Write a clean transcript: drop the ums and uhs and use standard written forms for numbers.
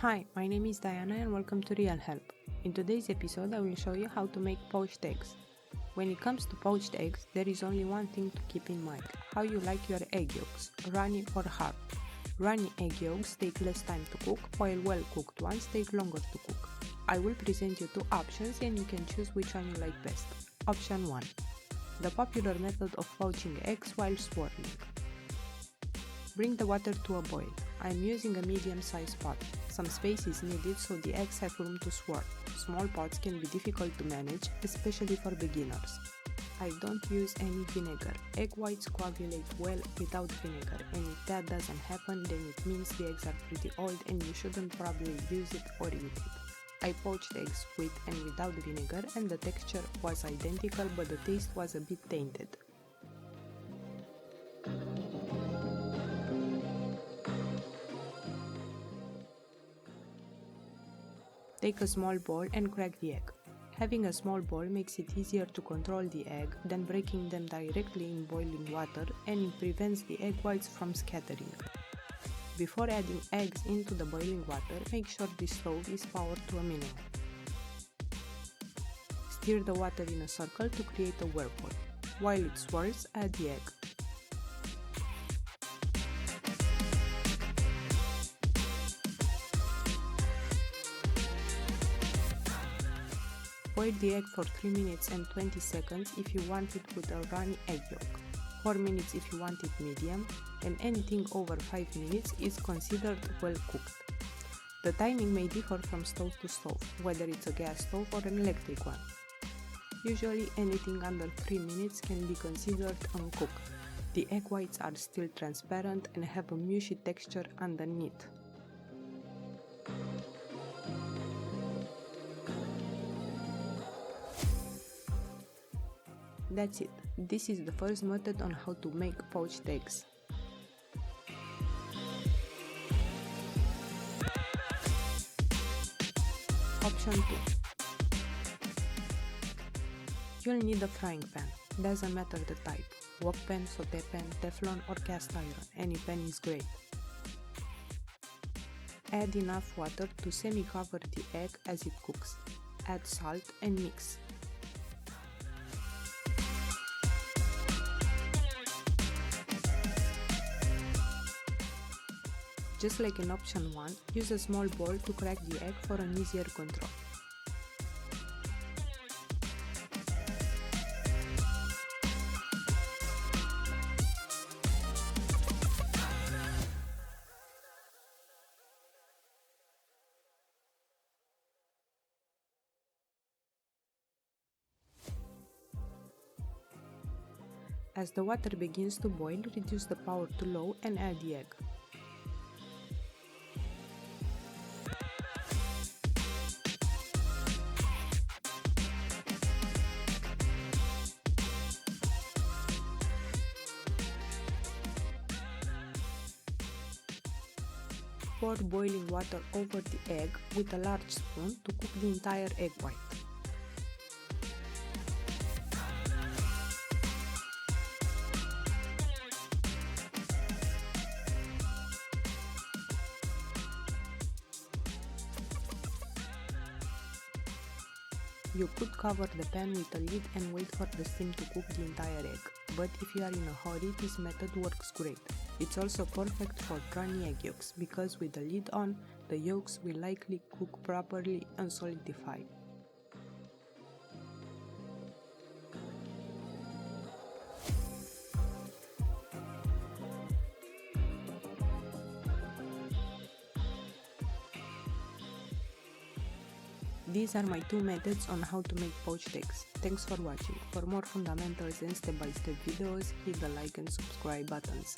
Hi, my name is Diana and welcome to Real Help. In today's episode I will show you how to make poached eggs. When it comes to poached eggs, there is only one thing to keep in mind: how you like your egg yolks, runny or hard. Runny egg yolks take less time to cook, while well-cooked ones take longer to cook. I will present you two options and you can choose which one you like best. Option 1. The popular method of poaching eggs while swirling. Bring the water to a boil. I am using a medium-sized pot. Some space is needed so the eggs have room to swirl. Small pots can be difficult to manage, especially for beginners. I don't use any vinegar. Egg whites coagulate well without vinegar, and if that doesn't happen, then it means the eggs are pretty old and you shouldn't probably use it or eat it. I poached eggs with and without vinegar, and the texture was identical, but the taste was a bit tainted. Take a small bowl and crack the egg. Having a small bowl makes it easier to control the egg than breaking them directly in boiling water, and it prevents the egg whites from scattering. Before adding eggs into the boiling water, make sure the stove is powered to a minimum. Stir the water in a circle to create a whirlpool. While it swirls, add the egg. Boil the egg for 3 minutes and 20 seconds if you want it with a runny egg yolk, 4 minutes if you want it medium, and anything over 5 minutes is considered well cooked. The timing may differ from stove to stove, whether it's a gas stove or an electric one. Usually anything under 3 minutes can be considered uncooked. The egg whites are still transparent and have a mushy texture underneath. That's it. This is the first method on how to make poached eggs. Option 2. You'll need a frying pan. Doesn't matter the type. Wok pan, saute pan, Teflon or cast iron. Any pan is great. Add enough water to semi-cover the egg as it cooks. Add salt and mix. Just like in option 1, use a small bowl to crack the egg for an easier control. As the water begins to boil, reduce the power to low and add the egg. Pour boiling water over the egg with a large spoon to cook the entire egg white. You could cover the pan with a lid and wait for the steam to cook the entire egg, but if you are in a hurry, this method works great. It's also perfect for runny egg yolks, because with the lid on, the yolks will likely cook properly and solidify. These are my two methods on how to make poached eggs. Thanks for watching. For more fundamentals and step-by-step videos, hit the like and subscribe buttons.